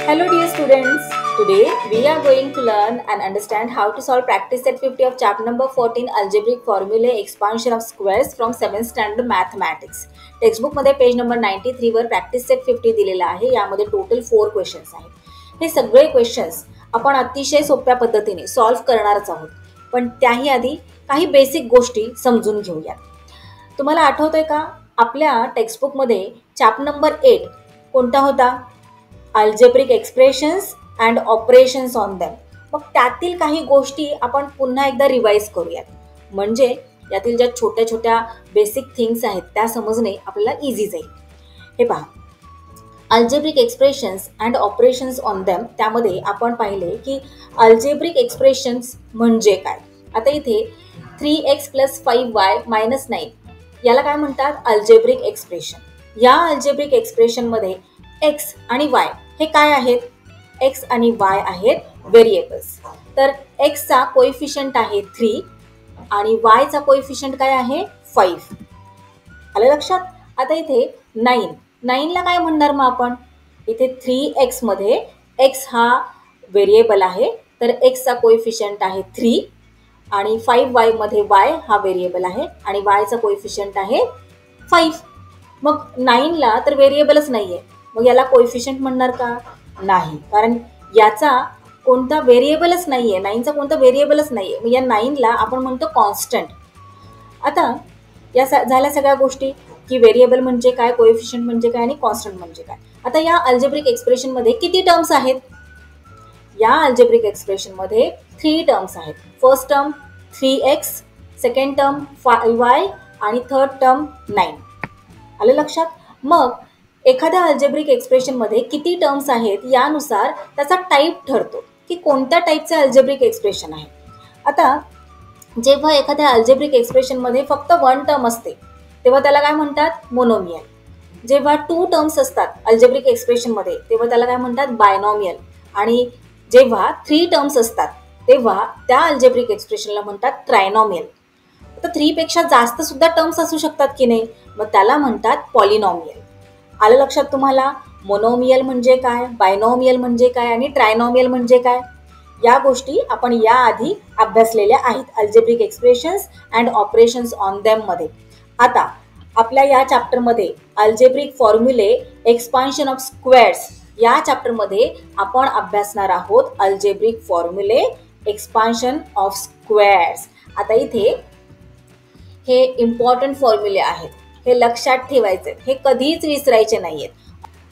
Hello dear students, today we are going to learn and understand how to solve practice set 50 of chapter number 14 algebraic formulae expansion of squares from 7th standard mathematics. Textbook मध्ये page number 93 वर practice set 50 दिलेला आहे. यामध्ये total 4 questions आहेत. हे सगळे questions आपण अतिशय सोप्या पद्धतीने सॉल्व्ह करणारच आहोत. पण त्याही आधी काही बेसिक गोष्टी समजून घेऊयात. तुम्हाला आठवतंय का आपल्या टेक्स्टबुक मध्ये चॅप्टर नंबर 8 कोणता होता? Algebraic expressions and operations on them. मग त्यातील काही गोष्टी आपण पुन्हा एकदा रिवाइज करूयात, म्हणजे यातील ज्या छोट्या छोट्या बेसिक थिंग्स आहेत त्या समजणे आपल्याला इझी जाईल. हे पहा, algebraic expressions and operations on them, त्यामध्ये आपण पाहिले की अल्जेब्रिक एक्सप्रेशन्स म्हणजे काय. आता इथे 3x + 5y - 9 याला काय म्हणतात? Algebraic expression. या अल्जेब्रिक एक्सप्रेशनमध्ये x आणि y हे काय आहेत? x आणि y आहेत व्हेरिएबल्स. तर x चा कोएफिशियंट आहे 3 आणि y चा कोएफिशियंट काय आहे? 5. आलं लक्षात? आता इथे 9 ला काय म्हणणार मग आपण? इथे 3x मध्ये x हा व्हेरिएबल आहे, तर x चा कोएफिशियंट आहे 3 आणि 5y मध्ये y हा व्हेरिएबल आहे आणि y चा कोएफिशियंट आहे 5. मग 9 ला तर व्हेरिएबलच नाहीये, मग याला कोएफिशियंट म्हणणार का? नाही, कारण याचा कोणता व्हेरिएबलच नाहीये. 9चा कोणता व्हेरिएबलच नाहीये, मग या 9 ला आपण म्हणतो कॉन्स्टंट. आता या झाल्या सगळ्या गोष्टी की व्हेरिएबल म्हणजे काय, कोएफिशियंट म्हणजे काय आणि कॉन्स्टंट म्हणजे काय. आता या अल्जेब्रिक एक्सप्रेशन मध्ये किती टर्म्स आहेत? या अल्जेब्रिक एक्सप्रेशन मध्ये 3 टर्म्स आहेत. First term 3x, second term 5y आणि थर्ड टर्म 9. आलं लक्षात? मग एखाद्या अल्जेब्रिक एक्सप्रेशन मध्ये किती टर्म्स आहेत यानुसार त्याचा टाईप ठरतो की कोणत्या टाईपचे अल्जेब्रिक एक्सप्रेशन आहे. आता जेव्हा एखाद्या अल्जेब्रिक एक्सप्रेशन मध्ये फक्त 1 टर्म असते तेव्हा त्याला काय म्हणतात? मोनोमियल. जेव्हा 2 टर्म्स असतात अल्जेब्रिक एक्सप्रेशन मध्ये तेव्हा त्याला काय म्हणतात? बायनॉमियल. आणि जेव्हा 3 टर्म्स असतात तेव्हा त्या अल्जेब्रिक एक्सप्रेशनला म्हणतात ट्रायनॉमियल. आता 3 पेक्षा जास्त सुद्धा टर्म्स असू शकतात की नाही, मग त्याला म्हणतात पॉलिनॉमियल. आलं लक्षात तुम्हाला? मोनोमियल म्हणजे काय, बायनॉमियल म्हणजे काय आणि ट्रायनॉमियल म्हणजे काय, या गोष्टी आपण याआधी अभ्यासलेल्या आहेत algebraic expressions and operations on them मध्ये. आता आपल्या या चॅप्टरमध्ये अल्जेब्रिक फॉर्म्युले एक्सपान्शन ऑफ स्क्वेअर्स या चॅप्टरमध्ये आपण अभ्यासणार आहोत अल्जेब्रिक फॉर्म्युले एक्सपान्शन ऑफ स्क्वेअर्स. आता इथे हे इम्पॉर्टंट फॉर्म्युले आहेत, हे लक्षात ठेवायचे, हे कधीच विसरायचे नाहीयेत.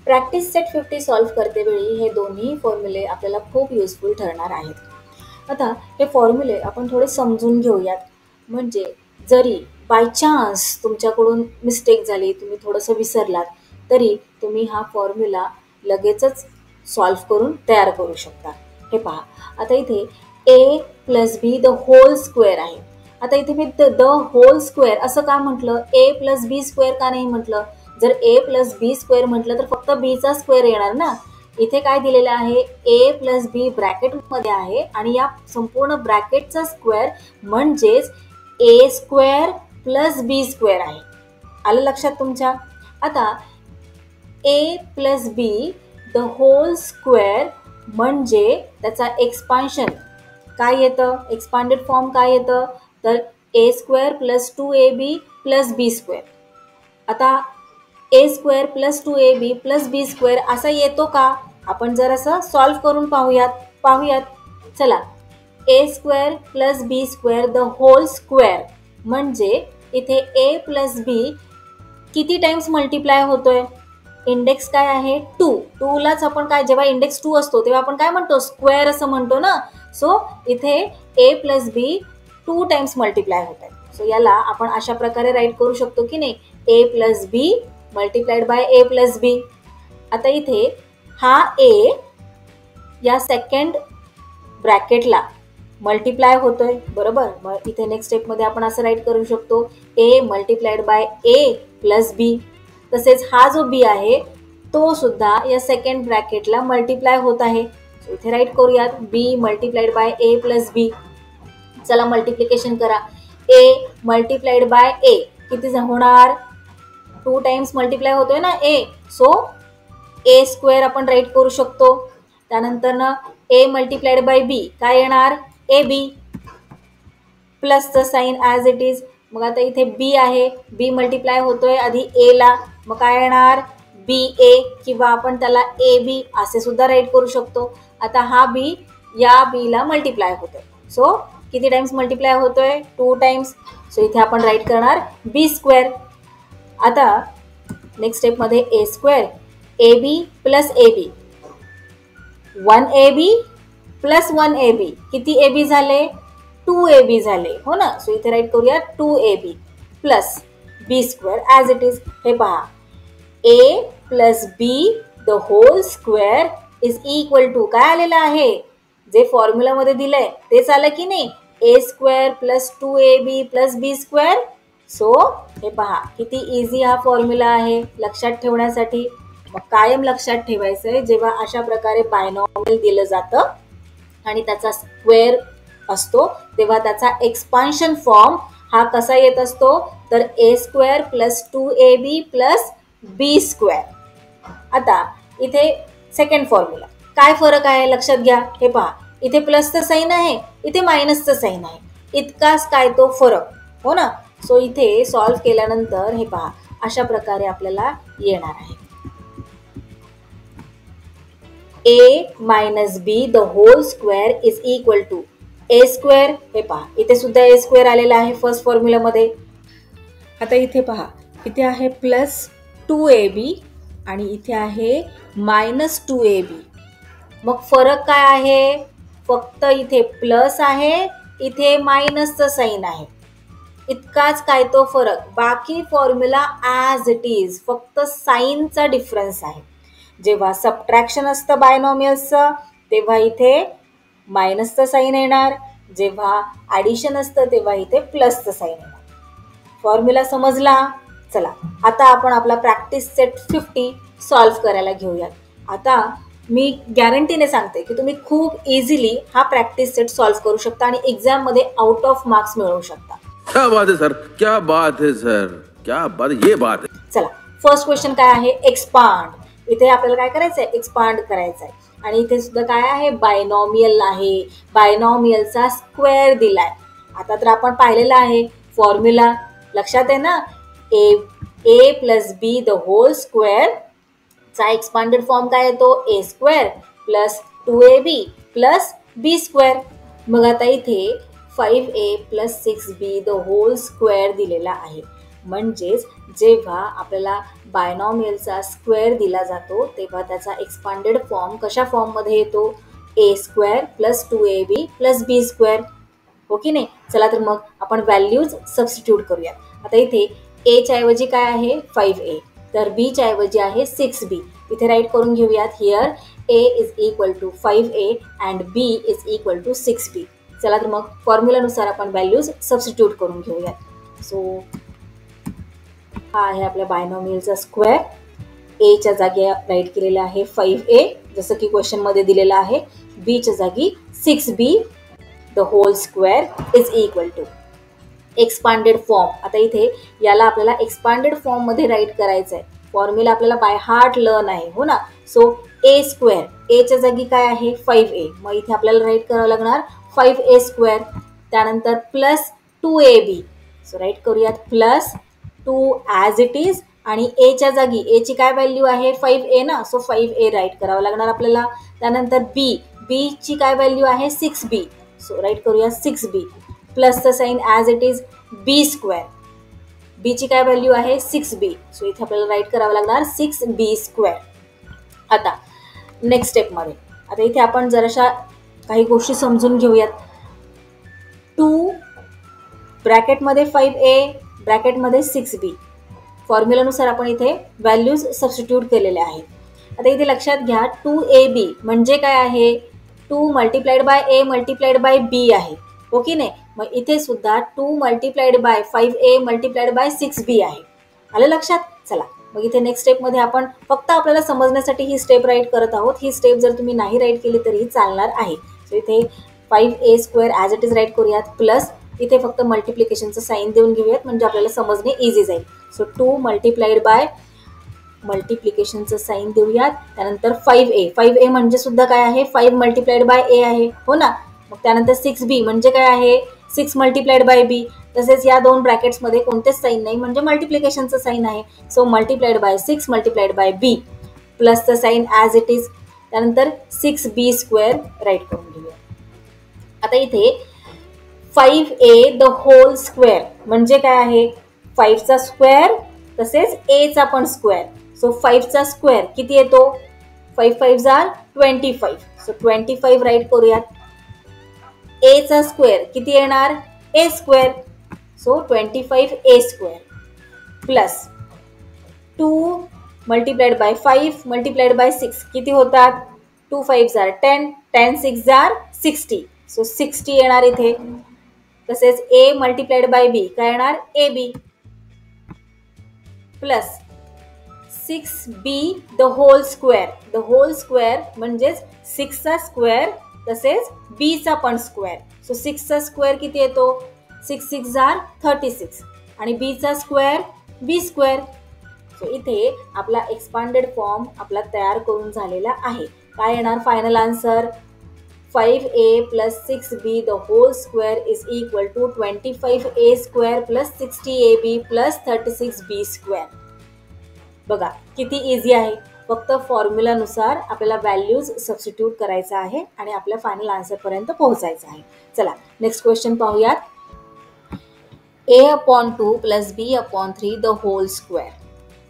प्रॅक्टिस सेट 50 सॉल्व्ह करते वेळी हे दोन्ही फॉर्म्युले आपल्याला खूप युजफुल ठरणार आहेत. आता हे फॉर्म्युले आपण थोडे समजून घेऊयात, म्हणजे जरी बाय चान्स तुमच्याकडून मिस्टेक झाली, तुम्ही थोडंसं विसरलात, तरी तुम्ही हा फॉर्म्युला लगेचच सॉल्व्ह करून तयार करू शकता. हे पहा, आता इथे a + b the whole square आहे. आता इथे मी द होल स्क्वेअर असं का म्हटलं? a + b स्क्वेअर का नाही म्हटलं? जर a + b स्क्वेअर म्हटलं तर फक्त b चा स्क्वेअर येणार ना. इथे काय दिलेलं आहे? a + b ब्रॅकेटमध्ये आहे आणि या संपूर्ण ब्रॅकेटचा स्क्वेअर म्हणजेच a स्क्वेअर + b स्क्वेअर आहे. आलं लक्षात तुमच्या? आता a + b the whole square म्हणजे त्याचा एक्सपान्शन काय येतं? एक्सपांडेड फॉर्म काय येतं? तर a square + 2ab + b square. आता a square + 2ab + b square असा येतो का? आपण जर असं सॉल्व्ह करून पाहूयात. चला, a square + b square the whole square म्हणजे इथे a + b किती टाइम्स मल्टिप्लाय होतोय? इंडेक्स काय आहे? 2 लाच आपण काय, जेव्हा इंडेक्स 2 असतो तेव्हा आपण काय म्हणतो? स्क्वेअर असं म्हणतो ना. सो इथे a + b 2 टाइम्स मल्टिप्लाय होत आहे. सो याला आपण अशा प्रकारे राईट करू शकतो की नाही? a + b multiplied by a + b. आता इथे हा a या सेकंड ब्रॅकेटला मल्टिप्लाय होतोय, बरोबर. मग इथे नेक्स्ट स्टेपमध्ये आपण असं राईट करू शकतो a multiplied by a + b. तसेच हा जो b आहे तो सुद्धा या सेकंड ब्रॅकेटला मल्टिप्लाय होत आहे. सो इथे राईट करूयात b multiplied by a + b. चला मल्टिप्लिकेशन करा. a मल्टिप्लाइड बाय a किती होणार? 2 टाइम्स मल्टिप्लाय होतोय ना a. सो a स्क्वेअर आपण राईट करू शकतो. त्यानंतर ना ए मल्टिप्लाइड बाय बी काय येणार ए बी प्लसचं साईन ॲज इट इज. मग आता इथे बी आहे, बी मल्टिप्लाय होतोय आधी ए ला, मग काय येणार बी ए किंवा आपण त्याला ए बी असे सुद्धा राईट करू शकतो. आता हा बी या बी ला मल्टिप्लाय होतोय, सो किती टाइम्स मल्टिप्लाय होतोय 2 टाइम्स. सो इथे आपण राईट करणार बी स्क्वेअर. आता नेक्स्ट स्टेपमध्ये a square a b plus a b 1ab plus 1ab किती ए बी झाले 2ab झाले हो ना. सो इथे राईट करूया 2ab plus b square as it is. हे पहा a plus B the whole square is equal to काय आलेलं आहे जे फॉर्म्युलामध्ये दिलंय तेच आलं की नाही ए square plus 2ab plus b square. So हे पहा किती इझी हा फॉर्म्युला आहे लक्षात ठेवण्यासाठी. मग कायम लक्षात ठेवायचं आहे जेव्हा अशा प्रकारे बायनॉमियल दिलं जातं आणि त्याचा स्क्वेअर असतो तेव्हा त्याचा एक्सपान्शन फॉर्म हा कसा येत असतो तर ए square plus 2ab plus b square. आता इथे सेकंड फॉर्म्युला काय फरक आहे लक्षात घ्या. हे पहा इथे प्लसचं साईन आहे इथे मायनसचं साईन आहे, इतकाच काय तो फरक हो ना. सो इथे सॉल्व्ह केल्यानंतर हे पहा अशा प्रकारे आपल्याला येणार आहे a minus B the whole square is equal to A square. हे पहा इथे सुद्धा ए स्क्वेअर आलेला आहे फर्स्ट फॉर्म्युलामध्ये. आता इथे पहा इथे आहे प्लस 2ab आणि इथे आहे मायनस 2ab. मग फरक काय आहे फक्त इथे प्लस आहे इथे मायनसचं साईन आहे, इतकाच काय तो फरक. बाकी फॉर्म्युला ॲज इट इज फक्त साईनचा डिफरन्स आहे. जेव्हा सबट्रॅक्शन असतं बायनॉमियल्सचं तेव्हा इथे मायनसचं साईन येणार, जेव्हा ॲडिशन असतं तेव्हा इथे प्लसचं साईन येणार. फॉर्म्युला समजला. चला आता आपण आपला प्रॅक्टिस सेट 50 सॉल्व्ह करायला घेऊयात. आता मी गॅरंटीने सांगते की तुम्ही खूप इझिली हा प्रॅक्टिस सेट सॉल्व्ह करू शकता आणि एक्झाममध्ये आउट ऑफ मार्क्स मिळवू शकता. क्या बात है सर, क्या बात है सर, क्या बात, ये बात है. चला फर्स्ट क्वेश्चन काय आहे एक्सपांड. इथे आपल्याला काय करायचं आहे एक्सपांड करायचं आहे आणि इथे सुद्धा काय आहे बायनॉमियल आहे, बायनॉमियलचा स्क्वेअर दिलाय. आता तर आपण पाहिलेला आहे फॉर्म्युला लक्षात आहे ना a plus B the whole square चा एक्सपांडेड फॉर्म काय येतो a square plus 2ab plus b square. मग आता इथे 5a plus 6b the whole square दिलेला आहे. म्हणजेच जेव्हा आपल्याला बायनॉमियलचा स्क्वेअर दिला जातो तेव्हा त्याचा एक्सपांडेड फॉर्म कशा फॉर्ममध्ये येतो a square plus 2ab plus b square हो की नाही. चला तर मग आपण व्हॅल्यूज सबस्टिट्यूट करूया. आता इथे एच्या ऐवजी काय आहे 5a तर बीच्या ऐवजी आहे 6b. इथे राईट करून घेऊयात here a is equal to 5a and b is equal to 6b. चला तर मग फॉर्म्युलानुसार आपण व्हॅल्यूज सबस्टिट्यूट करून घेऊयात. सो हा आहे आपल्या बायनॉमियलचा स्क्वेअर. एच्या जागी राईट केलेला आहे 5a जसं की क्वेश्चनमध्ये दिलेलं आहे, बीच्या जागी 6b the whole square is equal to expanded form. आता इथे याला आपल्याला एक्सपांडेड फॉर्ममध्ये राईट करायचं आहे. फॉर्म्युला आपल्याला बाय हार्ट लर्न आहे हो ना. सो ए स्क्वेअर एच्या जागी काय आहे 5a मग इथे आपल्याला राईट करावं लागणार 5a स्क्वेअर त्यानंतर प्लस 2ab. सो राईट करूयात प्लस 2 ॲज इट इज आणि एच्या जागी एची काय व्हॅल्यू आहे 5a ना. सो 5a राईट करावं लागणार आपल्याला. त्यानंतर बीची काय व्हॅल्यू आहे 6b. सो राईट करूया 6b प्लसचं sign as it is B square. बीची काय व्हॅल्यू आहे 6b. सो इथे आपल्याला राईट करावं लागणार 6b स्क्वेअर. आता नेक्स्ट स्टेपमध्ये आता इथे आपण जराशा काही गोष्टी समजून घेऊयात. 2 ब्रॅकेटमध्ये 5a ब्रॅकेटमध्ये 6b फॉर्म्युलानुसार आपण इथे व्हॅल्यूज सबस्टिट्यूट केलेल्या आहेत. आता इथे लक्षात घ्या 2ab म्हणजे काय आहे 2 multiplied by a multiplied by b आहे हो की नाही. मग इथे सुद्धा 2 multiplied bye 5a multiplied by 6b आहे. आलं लक्षात. चला मग इथे नेक्स्ट स्टेपमध्ये आपण फक्त आपल्याला समजण्यासाठी ही स्टेप राईट करत आहोत. ही स्टेप जर तुम्ही नाही राईट केली तरीही चालणार आहे. सो इथे 5a square as it is write करूयात प्लस इथे फक्त मल्टिप्लिकेशनचं साईन देऊन घेऊयात म्हणजे आपल्याला समजणे इझी जाईल. सो 2 मल्टिप्लाइड बाय मल्टिप्लिकेशनचं साईन देऊयात. त्यानंतर 5a म्हणजे सुद्धा काय आहे, 5 मल्टिप्लाइड बाय a आहे, हो ना. मग त्यानंतर 6b म्हणजे काय आहे, 6 मल्टिप्लाइड बाय b. तसेच या दोन ब्रॅकेट्समध्ये कोणतेच साईन नाही म्हणजे मल्टिप्लिकेशनचं साईन आहे. So multiplied by 6 multiplied by b प्लसचं साईन ॲज इट इज. त्यानंतर 6b स्क्वेअर राईट करून घेऊया. आता इथे 5a द होल स्क्वेअर म्हणजे काय आहे, 5चा स्क्वेअर तसेच a चा पण स्क्वेअर. सो 5चा स्क्वेअर किती येतो, 5 5 आर 25. सो 25 राईट करूयात. a चा स्क्वेअर किती येणार, a square. So 25a square plus 2 multiplied bye 5 multiplied by 6 किती होतात, 2 5 आर 10, 10 6 आर 60. सो 60 येणार इथे. तसेच a मल्टिप्लाइड बाय b काय येणार, ab plus 6b the whole square. The whole square म्हणजेच 6चा स्क्वेअर तसेच b चा पण स्क्वेअर. सो 6चा स्क्वेअर किती येतो, 6 6 आर 36 आणि b चा स्क्वेअर b स्क्वेअर. सो इथे आपला एक्सपांडेड फॉर्म आपला तयार करून झालेला आहे. काय येणार final answer, 5a plus 6b the whole square is equal to 25a square plus 60ab plus 36b square. बघा किती इझी आहे. फक्त फॉर्म्युलानुसार आपल्याला व्हॅल्यूज सबस्टिट्यूट करायचा आहे आणि आपल्या फायनल आन्सरपर्यंत पोहोचायचं आहे. चला नेक्स्ट क्वेश्चन पाहूयात. a/2 plus b/3 the whole square.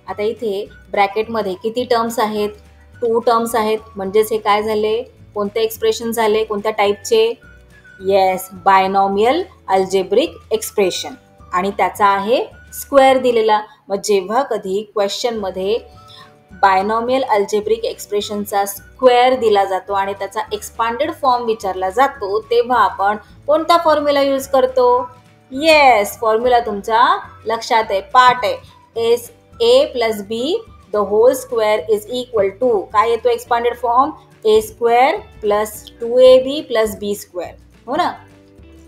आता इथे ब्रॅकेटमध्ये किती टर्म्स आहेत, 2 टर्म्स आहेत. म्हणजेच हे काय झाले, कोणते एक्सप्रेशन झाले, कोणत्या टाईपचे, येस बायनॉमियल अल्जेब्रिक एक्सप्रेशन आणि त्याचा आहे स्क्वेअर दिलेला. मग जेव्हा कधी क्वेश्चनमध्ये बायनॉमियल अल्जेब्रिक एक्सप्रेशनचा स्क्वेअर दिला जातो आणि त्याचा एक्सपांडेड फॉर्म विचारला जातो तेव्हा आपण कोणता फॉर्म्युला यूज करतो, येस फॉर्म्युला तुमच्या लक्षात आहे, पाठ आहे. As a plus B the whole square is equal to काय येतो expanded form, a square plus 2ab plus b square, हो ना.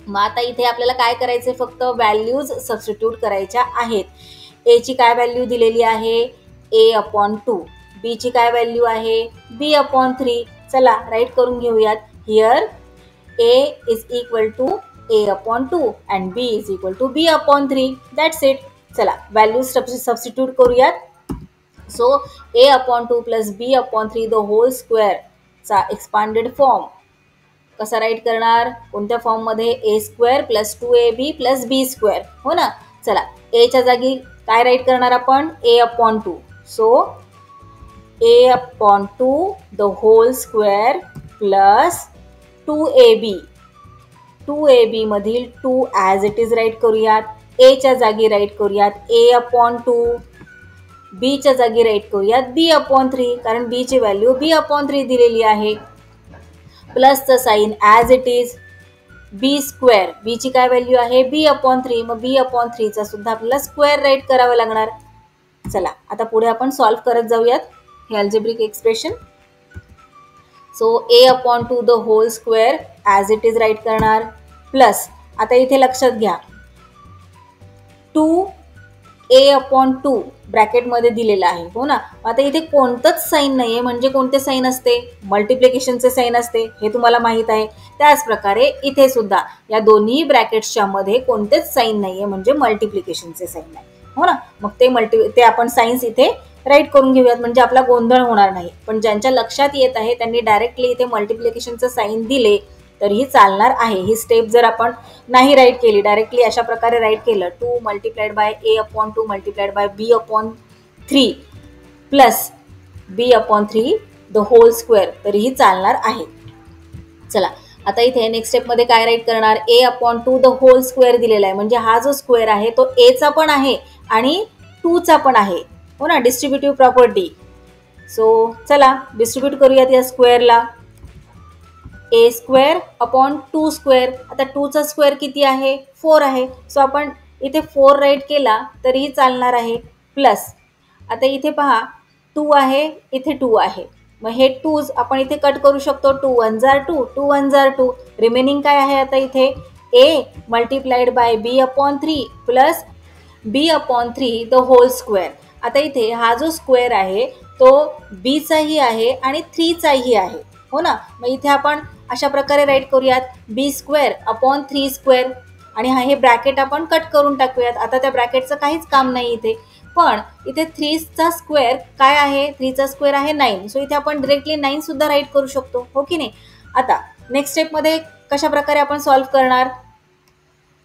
मग आता इथे आपल्याला काय करायचे, फक्त व्हॅल्यूज सबस्टिट्यूट करायच्या आहेत. a ची काय व्हॅल्यू दिलेली आहे, a/2, b ची काय व्हॅल्यू आहे, b/3. चला राईट करून घेऊयात. Here a is equal to a/2 and b is equal to b/3. That's it. चला व्हॅल्यूज सबस्टिट्यूट करूयात. So a/2 plus b/3 the whole square चा एक्सपांडेड फॉर्म कसा राईट करणार, कोणत्या फॉर्ममध्ये, a square plus 2ab plus b square, हो ना. चला a च्या जागी काय राईट करणार आपण, a/2. So a/2 the whole square plus 2ab. 2ab मधील 2 ॲज इट इज राईट करूयात. a च्या जागी राईट करूयात a/2, b च्या जागी राईट करूयात b/3 कारण b ची व्हॅल्यू b/3 दिलेली आहे. प्लसचं sign as it is, b square, b ची काय व्हॅल्यू आहे b/3. मग b/3 चा सुद्धा आपल्याला स्क्वेअर राईट करावं लागणार. चला आता पुढे आपण सॉल्व्ह करत जाऊयात हे algebraic expression. So a/2 the whole square as it is write करणार प्लस, आता इथे लक्षात घ्या 2a/2 ब्रॅकेटमध्ये दिलेला आहे, हो ना. आता इथे कोणतंच साईन नाही आहे, म्हणजे कोणते साईन असते, मल्टिप्लिकेशनचे साईन असते, हे तुम्हाला माहीत आहे. त्याच प्रकारे इथे सुद्धा या दोन्ही ब्रॅकेट्सच्या मध्ये कोणतेच साईन नाही आहे, म्हणजे मल्टिप्लिकेशनचे साईन आहे, हो ना. मग ते आपण साईन्स इथे राईट करून घेऊयात म्हणजे आपला गोंधळ होणार नाही. पण ज्यांच्या लक्षात येत आहे त्यांनी डायरेक्टली इथे मल्टिप्लिकेशनचं साईन दिले तरीही चालणार आहे. ही स्टेप जर आपण नाही राईट केली, डायरेक्टली अशा प्रकारे राईट केलं 2 multiplied by a/2 multiplied by b/3 plus b/3 the whole square तरीही चालणार आहे. चला आता इथे नेक्स्ट स्टेपमध्ये काय राईट करणार, a/2 द होल स्क्वेअर दिलेला आहे म्हणजे हा जो स्क्वेअर आहे तो a चा पण आहे आणि 2 चा पण आहे, हो ना, डिस्ट्रीब्युटिव्ह प्रॉपर्टी. सो चला डिस्ट्रीब्यूट करूयात या स्क्वेअरला. a square upon 2 square. आता 2 चा स्क्वेअर किती आहे, 4 आहे. सो आपण इथे 4 राईट केला तरीही चालणार आहे. प्लस आता इथे पहा 2 आहे, इथे 2 आहे. मग हे 2 आपण इथे कट करू शकतो. 2 1 जार 2, 2 1 जार 2. रिमेनिंग काय आहे आता इथे, a multiplied by b/3 plus b/3 the whole square. आता इथे हा जो स्क्वेअर आहे तो बीचाही आहे आणि 3चाही आहे, हो ना. मग इथे आपण अशा प्रकारे राईट करूयात b² अपॉन 3² आणि हे ब्रॅकेट आपण कट करून टाकूयात. आता त्या ब्रॅकेटचं काहीच काम नाही इथे, पण इथे 3चा स्क्वेअर काय आहे, 3चा स्क्वेअर आहे 9. सो इथे आपण डिरेक्टली 9 सुद्धा राईट करू शकतो, हो की नाही. आता नेक्स्ट स्टेपमध्ये कशा प्रकारे आपण सॉल्व्ह करणार,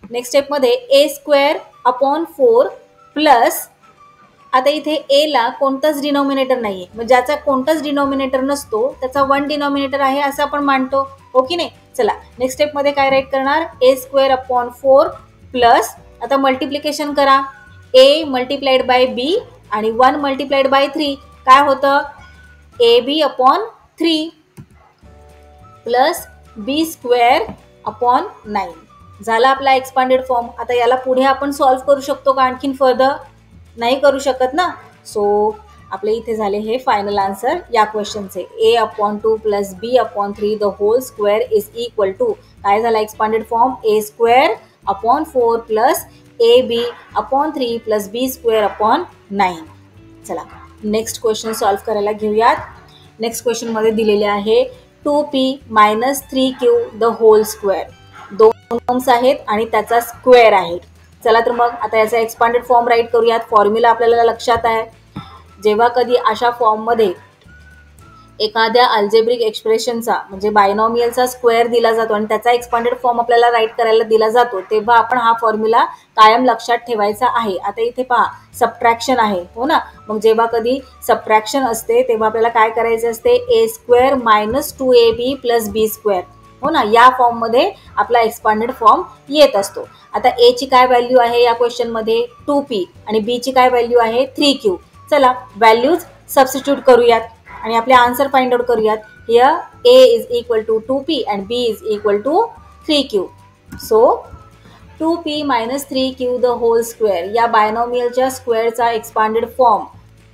नेक्स्ट स्टेपमध्ये a²/4 प्लस, आता इथे a ला कोणताच डिनॉमिनेटर नाहीये, मग ज्याचा कोणताच डिनॉमिनेटर नसतो त्याचा 1 डिनॉमिनेटर आहे असं आपण मानतो, हो की नाही. चला नेक्स्ट स्टेपमध्ये काय राईट करणार, a²/4 प्लस, आता मल्टिप्लिकेशन करा, a मल्टिप्लाइड बाय b आणि 1 मल्टिप्लाइड बाय 3 काय होतं, ab/3 प्लस b²/9 झाला आपला एक्सपांडेड फॉर्म. आता याला पुढे आपण सॉल्व्ह करू शकतो का आणखीन फर्दर, नाही करू शकत ना. सो आपले इथे झाले हे फायनल आन्सर या क्वेश्चनचे. a/2 plus b/3 the whole square is equal to काय झाला expanded form, a²/4 plus ab/3 plus b²/9. चला नेक्स्ट क्वेश्चन सॉल्व्ह करायला घेऊयात. नेक्स्ट क्वेश्चनमध्ये दिलेले आहे 2p minus 3q the whole square. दोन टर्म्स आहेत आणि त्याचा स्क्वेअर आहे. चला तर मग आता याचा एक्सपांडेड फॉर्म राईट करूयात. फॉर्म्युला आपल्याला लक्षात आहे, जेव्हा कधी अशा फॉर्ममध्ये एखाद्या अल्जेब्रिक एक्सप्रेशनचा म्हणजे बायनॉमियलचा स्क्वेअर दिला जातो आणि त्याचा एक्सपांडेड फॉर्म आपल्याला राईट करायला दिला जातो, तेव्हा आपण हा फॉर्म्युला कायम लक्षात ठेवायचा आहे. आता इथे पहा सबट्रॅक्शन आहे, हो ना. मग जेव्हा कधी सबट्रॅक्शन असते तेव्हा आपल्याला काय करायचे असते, a² minus 2ab plus b², हो ना. या फॉर्ममध्ये आपला एक्सपांडेड फॉर्म येत असतो. आता a ची काय व्हॅल्यू आहे या क्वेश्चनमध्ये 2p आणि b ची काय व्हॅल्यू आहे 3q. चला व्हॅल्यूज सबस्टिट्यूट करूयात आणि आपले आन्सर फाइंड आउट करूयात. Here a is equal to 2p and b is equal to 3q. So 2p minus 3q the whole square या बायनॉमियलच्या स्क्वेअरचा एक्सपांडेड फॉर्म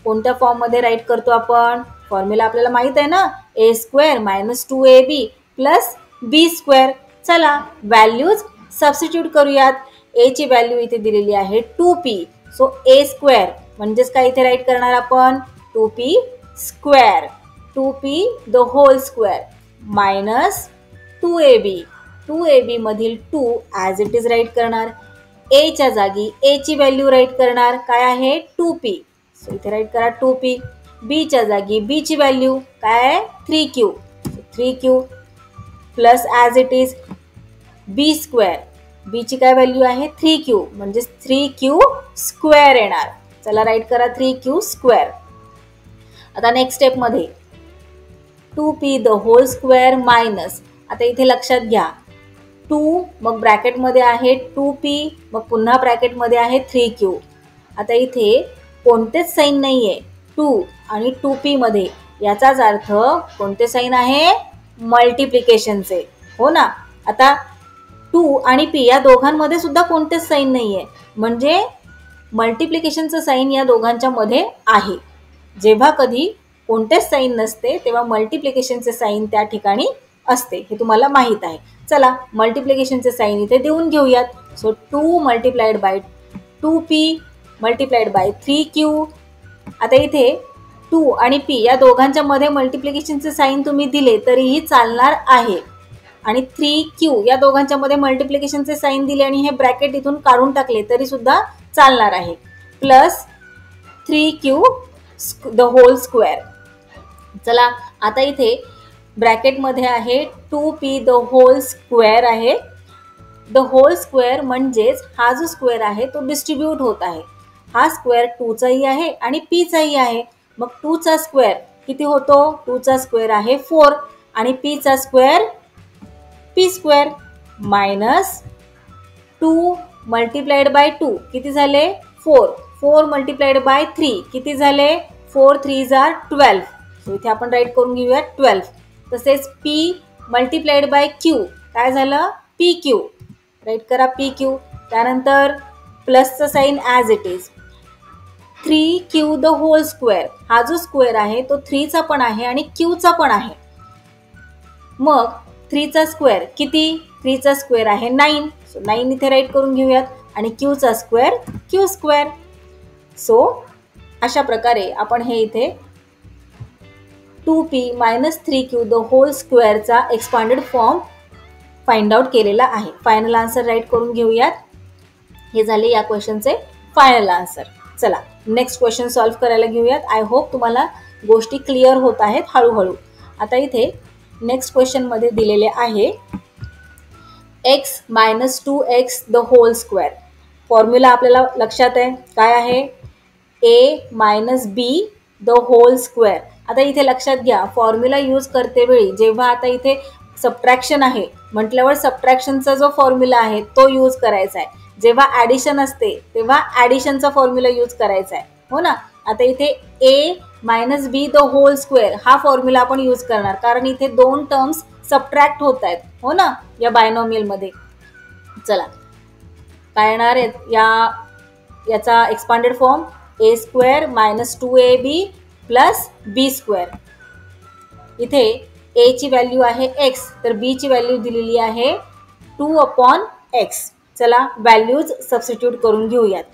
कोणत्या फॉर्ममध्ये राईट करतो आपण, फॉर्म्युला आपल्याला माहित आहे ना, a² minus 2ab plus b². चला व्हॅल्यूज सबस्टिट्यूट करूयात. a ची व्हॅल्यू इथे दिलेली आहे 2p, सो a² म्हणजेच काय इथे राईट करणार आपण 2p square, 2p the whole square minus 2ab मधील 2 ॲज इट इज राईट करणार. a च्या जागी a ची व्हॅल्यू राईट करणार काय आहे 2p, सो इथे राईट करा 2p. b च्या जागी b ची व्हॅल्यू काय आहे 3q, 3q plus as it is b², b ची काय व्हॅल्यू आहे 3q म्हणजे 3q स्क्वेअर येणार. चला राईट करा 3q स्क्वेअर. आता नेक्स्ट स्टेपमध्ये 2p the whole square minus, आता इथे लक्षात घ्या 2 मग ब्रॅकेटमध्ये आहे 2p मग पुन्हा ब्रॅकेटमध्ये आहे 3q. आता इथे कोणतेच साईन नाही आहे 2 आणि 2p मध्ये, याचाच अर्थ कोणते साईन आहे मल्टिप्लिकेशनचे, हो ना. आता 2 आणि p या दोघांमध्ये सुद्धा कोणतेच साईन नाही आहे, म्हणजे मल्टिप्लिकेशनचं साईन या दोघांच्या मध्ये आहे. जेव्हा कधी कोणतेच साईन नसते तेव्हा मल्टिप्लिकेशनचे साईन त्या ठिकाणी असते, हे तुम्हाला माहीत आहे. चला मल्टिप्लिकेशनचे साईन इथे देऊन घेऊयात. So 2 multiplied bye 2p multiplied by 3q. आता इथे 2 आणि p या दोघांच्या मध्ये मल्टिप्लिकेशनचे साईन तुम्ही दिले तरीही चालणार आहे आणि 3q या दोघांच्या मध्ये मल्टिप्लिकेशनचे साईन दिले आणि हे ब्रॅकेट इथून काढून टाकले तरी सुद्धा चालणार आहे. Plus 3q the whole square. चला आता इथे ब्रॅकेटमध्ये आहे 2p द होल स्क्वेअर आहे. द होल स्क्वेअर म्हणजेच हा जो स्क्वेअर आहे तो डिस्ट्रीब्यूट होत आहे. हा स्क्वेअर 2चाही आहे आणि p चाही आहे. मग 2चा स्क्वेअर किती होतो, 2चा स्क्वेअर आहे 4 आणि p चा square p² minus 2 multiplied by 2 किती झाले 4, 4 मल्टिप्लाइड बाय 3 किती झाले 4 3s are 12. सो इथे आपण राईट करून घेऊया 12. तसेच p मल्टिप्लाइड बाय q काय झालं pq, राईट करा pq. त्यानंतर प्लसचं sign as it is 3q the whole square. हा जो स्क्वेअर आहे तो 3चा पण आहे आणि qचा पण आहे. मग 3चा स्क्वेअर किती, 3चा स्क्वेअर आहे 9, सो 9 इथे राईट करून घेऊयात आणि qचा स्क्वेअर q². सो अशा प्रकारे आपण हे इथे 2p - 3q द होल स्क्वेअरचा एक्सपांडेड फॉर्म फाइंड आउट केलेला आहे. फायनल आन्सर राईट करून घेऊयात. हे झाले या क्वेश्चनचे फायनल आन्सर. चला नेक्स्ट क्वेश्चन सॉल्व्ह करायला घेऊयात. आय होप तुम्हाला गोष्टी क्लिअर होत आहेत हळूहळू. आता इथे नेक्स्ट क्वेश्चनमध्ये दिलेले आहे x - 2x the whole square. Formula आपल्याला लक्षात आहे काय आहे, a - b the whole square. आता इथे लक्षात घ्या फॉर्म्युला यूज करते वेळी जेव्हा आता इथे सबट्रॅक्शन आहे म्हटल्यावर सबट्रॅक्शनचा जो फॉर्म्युला आहे तो यूज करायचा आहे. जेव्हा ॲडिशन असते तेव्हा ॲडिशनचा फॉर्म्युला यूज करायचा आहे, हो ना. आता इथे a - b the whole square हा फॉर्म्युला आपण यूज करणार कारण इथे दोन टर्म्स सबट्रॅक्ट होत आहेत, हो ना, या बायनॉमियलमध्ये. चला काय येणार आहे याचा expanded form a square - 2ab plus b square. इथे a ची व्हॅल्यू आहे x तर b ची व्हॅल्यू दिलेली आहे 2/x. चला व्हॅल्यूज सबस्टिट्यूट करून घेऊयात.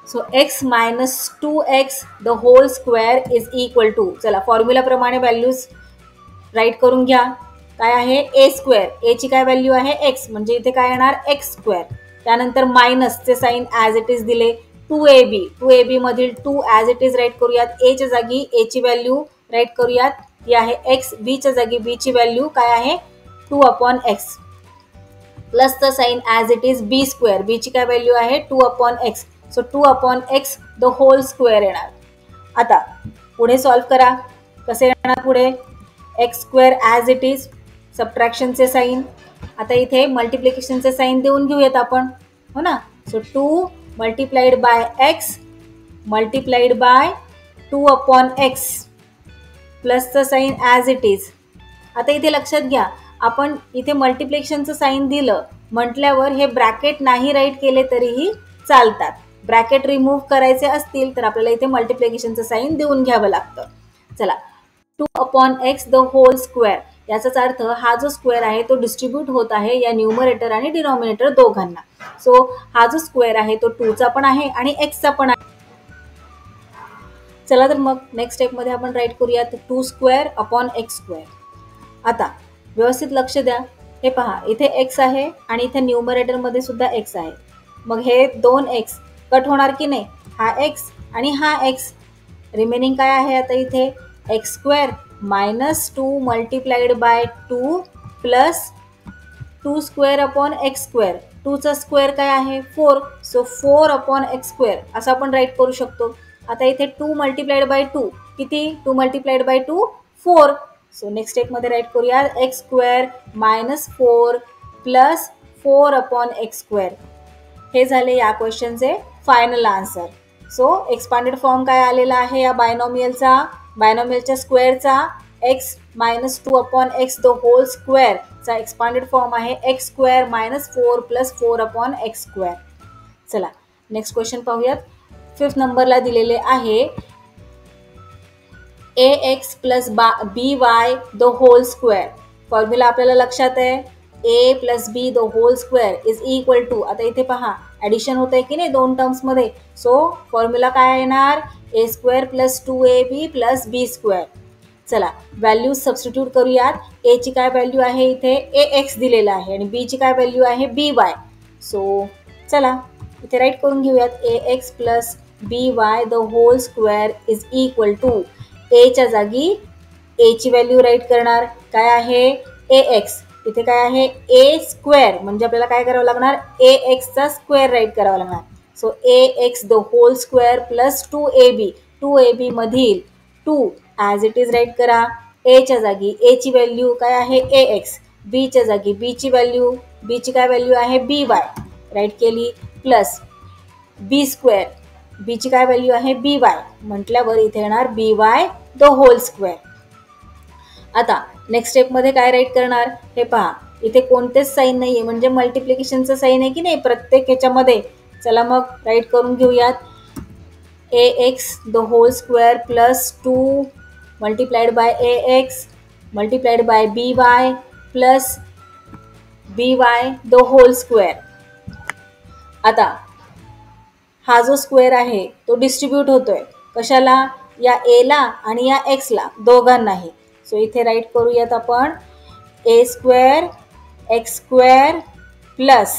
So x - 2x the whole square is equal to, चला फॉर्म्युलाप्रमाणे व्हॅल्यूज राईट करून घ्या. काय आहे a स्क्वेअर, a ची काय व्हॅल्यू आहे x म्हणजे इथे काय येणार x स्क्वेअर. त्यानंतर मायनसचे साईन ॲज इट इज दिले. 2ab मधील 2 ॲज इट इज राईट करूयात. a च्या जागी a ची व्हॅल्यू राईट करूयात ती आहे x. b च्या जागी b ची व्हॅल्यू काय आहे 2/x. प्लसचं sign as it is b square, b ची काय व्हॅल्यू आहे 2/x. So 2/x the whole square येणार. आता पुढे सॉल्व्ह करा. कसे येणार पुढे, x square as it is, सबट्रॅक्शनचे साईन. आता इथे मल्टिप्लिकेशनचे साईन देऊन घेऊयात आपण, हो ना. So 2 multiplied by x multiplied by 2/x प्लसचं साईन ॲज इट इज. आता इथे लक्षात घ्या आपण इथे मल्टिप्लिकेशनचं साईन दिलं म्हटल्यावर हे ब्रॅकेट नाही राईट केले तरीही चालतात. ब्रॅकेट रिमूव्ह करायचे असतील तर आपल्याला इथे मल्टिप्लिकेशनचं साईन देऊन घ्यावं लागतं. चला 2/x द होल स्क्वेअर याचाच अर्थ हा जो स्क्वेअर आहे तो डिस्ट्रीब्यूट होत आहे या न्यूमरेटर आणि डिनॉमिनेटर दोघांना. सो हा जो स्क्वेअर आहे तो 2चा पण आहे आणि x चा पण आहे. चला तर मग नेक्स्ट स्टेपमध्ये आपण राईट करूयात 2 स्क्वेअर अपॉन x स्क्वेअर. आता व्यवस्थित लक्ष द्या. हे पहा इथे x आहे आणि इथे न्यूमरेटरमध्ये सुद्धा x आहे. मग हे 2x कट होणार की नाही, हा x आणि हा x. रिमेनिंग काय आहे आता इथे x square -2 multiplied by 2 plus 2 square upon x square. 2चा स्क्वेअर काय आहे 4. सो 4/x स्क्वेअर असं आपण राईट करू शकतो. आता इथे 2 मल्टिप्लाइड बाय 2 किती, 2 मल्टिप्लाइड बाय 2 4. सो नेक्स्ट स्टेपमध्ये राईट करूया x square -4 plus 4/x square. हे झाले या क्वेश्चनचे final answer. So expanded form काय आलेला आहे या बायनॉमियलच्या स्क्वेअरचा x - 2/x द होल स्क्वेअरचा एक्सपांडेड फॉर्म आहे x square -4 plus 4/x square. चला नेक्स्ट क्वेश्चन पाहूयात. 5th नंबरला दिलेले आहे ax plus by the whole square. Formula आपल्याला लक्षात आहे a plus b the whole square is equal to. आता इथे पहा ॲडिशन होत आहे की नाही दोन टर्म्समध्ये. सो फॉर्म्युला काय येणार a square plus 2ab plus b square. चला व्हॅल्यूज सबस्टिट्यूट करूयात. a ची काय व्हॅल्यू आहे इथे ax दिलेला आहे आणि b ची काय व्हॅल्यू आहे by. सो चला इथे राईट करून घेऊयात ax plus by the whole square is equal to. a च्या जागी a ची व्हॅल्यू राईट करणार काय आहे ax. इथे काय आहे a स्क्वेअर म्हणजे आपल्याला काय करावं लागणार ax चा स्क्वेअर राईट करावा लागणार. So ax the whole square plus 2ab मधील 2 ॲज इट इज राईट करा. a च्या जागी a ची व्हॅल्यू काय आहे ax, b च्या जागी b ची व्हॅल्यू, b ची काय व्हॅल्यू आहे by राईट केली प्लस b स्क्वेअर, b ची काय व्हॅल्यू आहे by म्हटल्यावर इथे येणार by द होल स्क्वेअर. आता नेक्स्ट स्टेपमध्ये काय राईट करणार हे पहा. इथे कोणतेच साईन नाही आहे म्हणजे मल्टिप्लिकेशनचं साईन आहे की नाही प्रत्येक ह्याच्यामध्ये. चला मग राईट करून घेऊयात ax the whole square plus 2 multiplied by ax multiplied by by plus by the whole square. आता हा जो स्क्वेअर आहे तो डिस्ट्रीब्यूट होतोय कशाला, या एला आणि या एक्सला दोघांनाही. सो इथे राईट करूयात आपण a square x square plus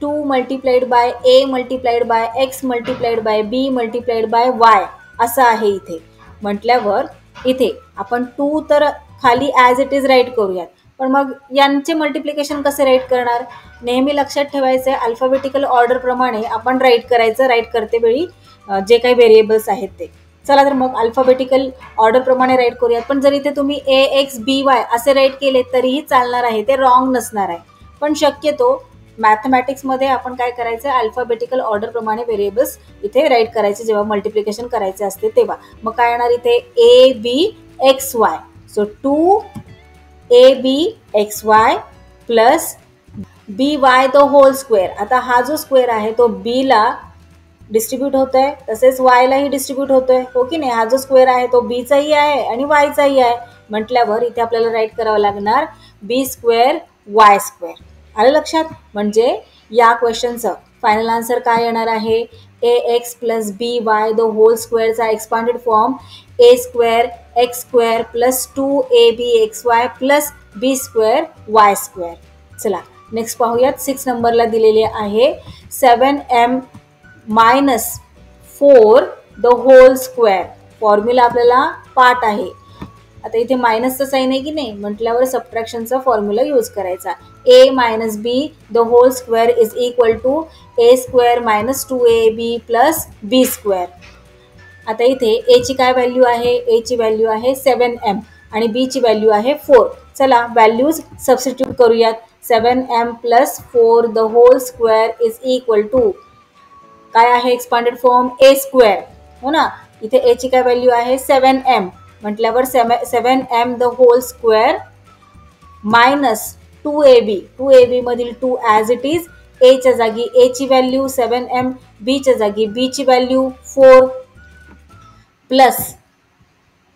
2 multiplied by a multiplied by x multiplied by b multiplied by y असं आहे इथे. म्हटल्यावर इथे आपण 2 तर खाली ॲज इट इज राईट करूयात, पण मग यांचे मल्टिप्लिकेशन कसे राईट करणार. नेहमी लक्षात ठेवायचं आहे अल्फाबेटिकल ऑर्डरप्रमाणे आपण राईट करायचं. राईट करते वेळी जे काही व्हेरिएबल्स आहेत ते. चला तर मग अल्फाबेटिकल ऑर्डरप्रमाणे राईट करूयात. पण जर इथे तुम्ही ए एक्स बी वाय असे राईट केले तरीही चालणार आहे, ते रॉंग नसणार आहे. पण शक्यतो मॅथमॅटिक्समध्ये आपण काय करायचं, अल्फाबेटिकल ऑर्डरप्रमाणे व्हेरिएबल्स इथे राईट करायचे जेव्हा मल्टिप्लिकेशन करायचे असते तेव्हा. मग काय येणार इथे A B x Y. So 2 A B x Y plus B Y the whole square. आता हा जो स्क्वेअर आहे तो बी ला डिस्ट्रीब्यूट होतोय तसेच वायलाही डिस्ट्रीब्यूट होतोय, हो की नाही. हा जो स्क्वेअर आहे तो बीचाही आहे आणि वायचाही आहे. म्हटल्यावर इथे आपल्याला राईट करावं लागणार बी स्क्वेअर वाय स्क्वेअर. आलं लक्षात. म्हणजे या क्वेश्चनचं फायनल आन्सर काय येणार आहे, a x plus B Y the whole स्क्वेअरचा expanded form a square x square plus 2 A B x Y plus b square y square. चला नेक्स्ट पाहूयात. 6 नंबरला दिलेले आहे 7m minus 4 the whole square. Formula आपल्याला पाठ आहे. आता इथे मायनसचं साईन आहे की नाही, म्हटल्यावर सबट्रॅक्शनचा फॉर्म्युला यूज करायचा. A minus B the whole square is equal to A square minus 2ab plus b square. आता इथे एची काय व्हॅल्यू आहे, एची व्हॅल्यू आहे 7m आणि बीची व्हॅल्यू आहे 4. चला व्हॅल्यूज सबस्टिट्यूट करूयात. 7m plus 4 the whole square is equal to काय आहे एक्सपांडेड फॉर्म ए स्क्वेअर, हो ना. इथे एची काय व्हॅल्यू आहे 7m म्हटल्यावर 7m the whole square minus 2ab. 2ab मधील 2 ॲज इट इज. एच्या जागी एची व्हॅल्यू 7m, बीच्या जागी बीची व्हॅल्यू 4 प्लस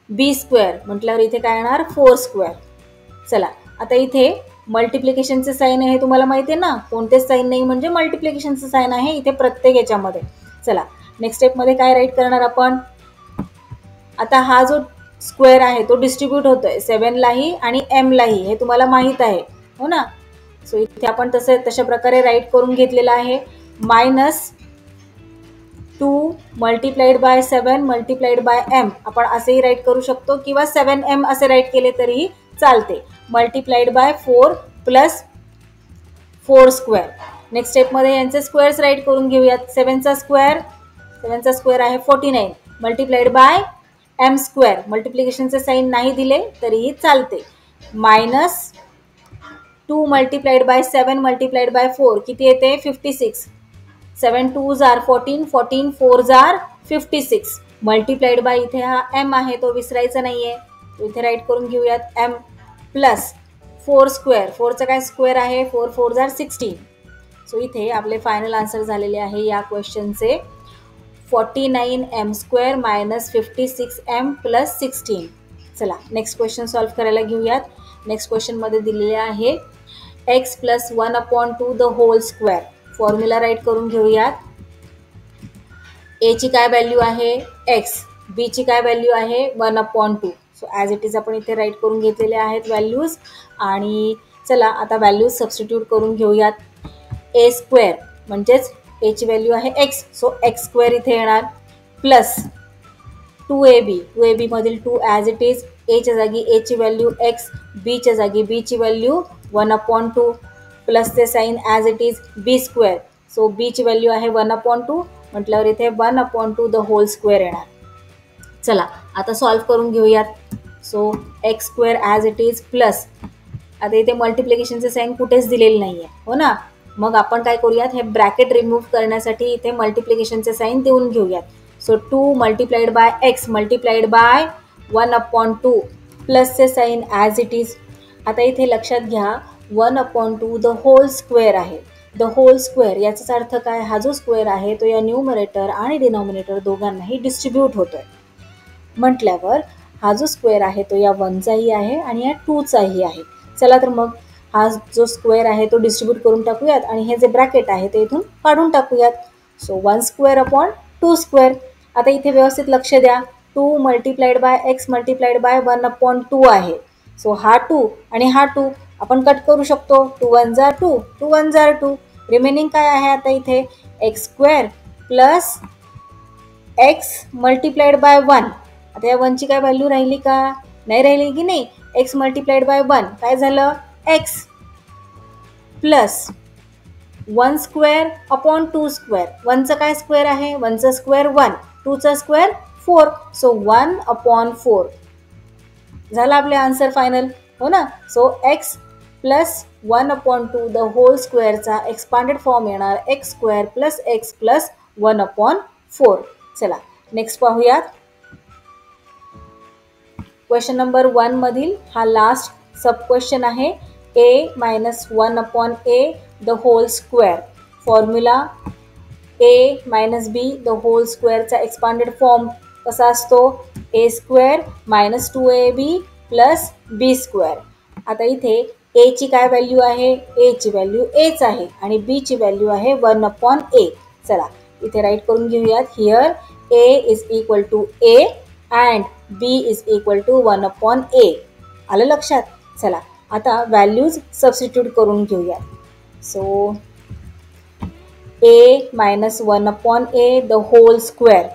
बी स्क्वेअर म्हटल्यावर इथे काय येणार 4 स्क्वेअर. चला आता इथे मल्टिप्लिकेशनचे साईन आहे, तुम्हाला माहिती आहे ना. कोणतेच साईन नाही म्हणजे मल्टिप्लिकेशनचं साईन आहे इथे प्रत्येक याच्यामध्ये. चला नेक्स्ट स्टेपमध्ये काय राईट करणार आपण. आता हा जो स्क्वेअर आहे तो डिस्ट्रीब्यूट होतोय 7लाही आणि mलाही, हे तुम्हाला माहीत आहे, हो ना. सो इथे आपण तशा प्रकारे राईट करून घेतलेलं आहे. Minus 2 multiplied by 7 multiplied by m आपण असेही राईट करू शकतो किंवा 7m असे राईट केले तरीही चालते. Multiplied by 4 plus 4 square. Next स्टेपमध्ये यांचे स्क्वेअर्स राईट करून घेऊयात. 7चा स्क्वेअर आहे 49 मल्टिप्लाइड बाय m स्क्वेअर. मल्टिप्लिकेशनचे साईन नाही दिले तरीही चालते. Minus 2 multiplied by 7 multiplied by 4 किती येते 56. 7 2s are 14, 14 4s are 56. Multiplied by इथे हा m आहे तो विसरायचा नाहीये, तो इथे राईट करून घेऊयात m प्लस 4 स्क्वेअर. 4चा काय स्क्वेअर आहे 4 4s are 16. सो इथे आपले फायनल आन्सर झालेले आहे या क्वेश्चनचे 49m square minus 56m plus 16. चला नेक्स्ट क्वेश्चन सॉल्व्ह करायला घेऊयात. नेक्स्ट क्वेश्चनमध्ये दिलेले आहे x plus 1/2 the whole square. Formula write करून घेऊयात. एची काय व्हॅल्यू आहे x, बीची काय व्हॅल्यू आहे 1/2. सो ॲज इट इज आपण इथे राईट करून घेतलेले आहेत व्हॅल्यूज. आणि चला आता व्हॅल्यूज सबस्टिट्यूट करून घेऊयात. ए स्क्वेअर म्हणजेच एची व्हॅल्यू आहे x, सो x स्क्वेअर इथे येणार प्लस 2ab मधील 2 ॲज इट इज. एच्या जागी एची व्हॅल्यू x, बीच्या जागी बीची व्हॅल्यू 1/2 प्लस ते sign as it is B square. So बीची व्हॅल्यू आहे 1/2 म्हटल्यावर इथे 1/2 द होल स्क्वेअर येणार. चला आता सॉल्व्ह करून घेऊयात. So x square as it is plus आता इथे मल्टिप्लिकेशनचे साईन कुठेच दिलेले नाही आहे, हो ना. मग आपण काय करूयात, हे ब्रॅकेट रिमूव्ह करण्यासाठी इथे मल्टिप्लिकेशनचे साईन देऊन घेऊयात. So 2 multiplied by x multiplied by 1/2 प्लसचे साईन ॲज इट इज. आता इथे लक्षात घ्या 1/2 द होल स्क्वेअर आहे. द होल स्क्वेअर याचाच अर्थ काय, हा जो स्क्वेअर आहे तो या न्यूमरेटर आणि डिनॉमिनेटर दोघांनाही डिस्ट्रीब्यूट होतोय. म्हटल्यावर हा जो स्क्वेअर आहे तो या 1चाही आहे आणि या 2चाही आहे. चला तर मग हा जो स्क्वेअर आहे तो डिस्ट्रीब्यूट करून टाकूयात आणि हे जे ब्रॅकेट आहे ते इथून काढून टाकूयात. So 1 square upon 2 square. आता इथे व्यवस्थित लक्ष द्या, 2 multiplied by x multiplied by 1 upon 2 आहे. सो हा 2 आणि हा 2 आपण कट करू शकतो. 2 1 जार 2, 2 1 जार 2. रिमेनिंग काय आहे आता इथे, x square plus x multiplied by 1. आता या 1ची काय व्हॅल्यू राहिली का, नाही राहिली की नाही. एक्स मल्टिप्लाइड बाय 1 काय झालं, x plus 1 square upon 2 square. 1चं काय स्क्वेअर आहे, 1चं स्क्वेअर 1, 2चा स्क्वेअर 4. सो 1 अपॉन 4 झाला आपले आन्सर फायनल, हो ना. So x plus 1 upon 2 the whole स्क्वेअरचा एक्सपांडेड फॉर्म येणार x square plus x plus 1 upon 4. चला नेक्स्ट पाहूयात. क्वेश्चन नंबर 1 मधील हा लास्ट सब क्वेश्चन आहे. a minus 1 upon a the whole square. Formula a minus b the whole स्क्वेअरचा expanded form कसा असतो, a square minus 2ab plus b square. आता इथे a ची काय व्हॅल्यू आहे, a ची व्हॅल्यू aच आहे आणि b ची व्हॅल्यू आहे 1 अपॉन a. चला इथे राईट करून घेऊयात. Here a is equal to a and b is equal to 1 upon a. आलं लक्षात. चला आता व्हॅल्यूज सबस्टिट्यूट करून घेऊयात. So a minus 1 upon a the whole square,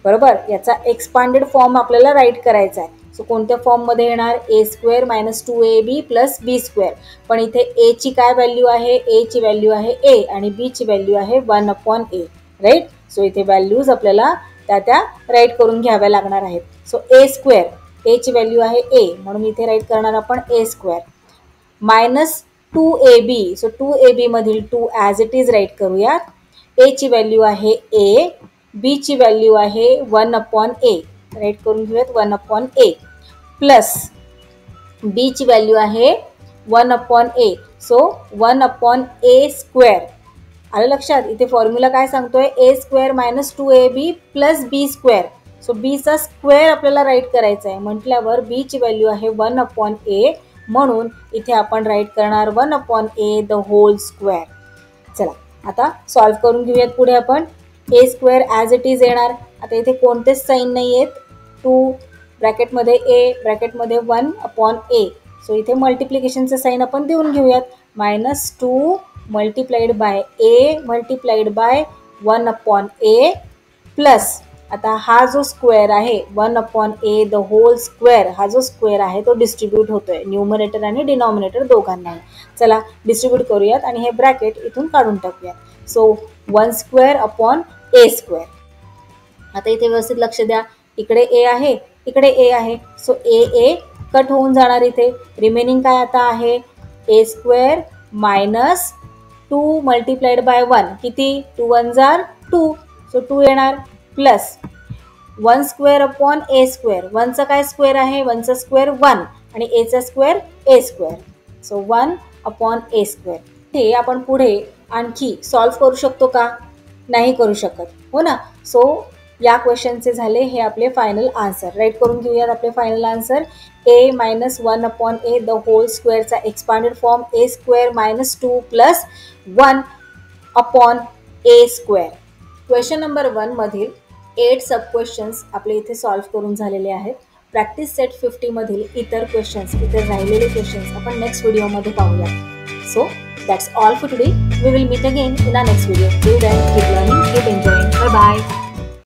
बरोबर. याचा एक्सपांडेड फॉर्म आपल्याला राईट करायचा आहे. सो कोणत्या फॉर्ममध्ये येणार, a square minus 2ab plus b square. पण इथे a ची काय व्हॅल्यू आहे, a ची व्हॅल्यू आहे a आणि b ची व्हॅल्यू आहे 1 अपॉन a, राईट. सो इथे व्हॅल्यूज आपल्याला त्या राईट करून घ्याव्या लागणार आहेत. सो a स्क्वेअर, a ची व्हॅल्यू आहे a म्हणून इथे राईट करणार आपण a square minus 2ab. So 2ab मधील 2 ॲज इट इज राईट करूयात. a ची व्हॅल्यू आहे a, b ची व्हॅल्यू आहे 1 अपॉन a, राईट करून घेऊयात 1 अपॉन a प्लस b ची व्हॅल्यू आहे 1 upon a. So 1 upon a square. आलं लक्षात. इथे फॉर्म्युला काय सांगतोय, a square minus 2ab plus b square. So b चा स्क्वेअर आपल्याला राईट करायचा आहे म्हटल्यावर b ची व्हॅल्यू आहे 1 अपॉन a म्हणून इथे आपण राईट करणार 1 upon a the whole square. चला आता सॉल्व्ह करून घेऊयात पुढे आपण. a square as it is येणार. आता इथे कोणतेच साईन नाही आहेत. 2 ब्रॅकेटमध्ये a ब्रॅकेटमध्ये 1 अपॉन a. सो इथे मल्टिप्लिकेशनचं साईन आपण देऊन घेऊयात. Minus 2 multiplied by a multiplied by 1 upon a plus आता हा जो स्क्वेअर आहे 1 upon a the whole square, हा जो स्क्वेअर आहे तो डिस्ट्रीब्यूट होतोय न्यूमरेटर आणि डिनॉमिनेटर दोघांनाही. चला डिस्ट्रीब्यूट करूयात आणि हे ब्रॅकेट इथून काढून टाकूयात. So 1 square upon a square. आता इथे व्यवस्थित लक्ष द्या, इकडे a आहे इकडे a आहे. सो a कट होऊन जाणार. इथे रिमेनिंग काय आता आहे, a square minus 2 multiplied by 1 किती, 2 1 जार 2. सो 2 येणार plus 1 square upon a square. 1चा काय स्क्वेअर आहे, 1चा स्क्वेअर 1 आणि a चा square a square. So 1 upon a square. हे आपण पुढे आणखी सॉल्व्ह करू शकतो का, नाही करू शकत, हो ना. सो या क्वेश्चनचे झाले हे आपले फायनल आन्सर. राईट करून घेऊयात आपले final answer. a minus 1 upon a the whole स्क्वेअरचा expanded form a square minus 2 plus 1 upon a square. Question number 1 मधील 8 सब क्वेश्चन्स आपले इथे सॉल्व्ह करून झालेले आहेत. प्रॅक्टिस सेट 50 मधील इतर क्वेश्चन्स, इतर राहिलेले क्वेश्चन्स आपण नेक्स्ट व्हिडिओमध्ये पाहूया. So that's all for today. We will meet again in our next video. Till then keep learning, keep enjoying. Bye bye.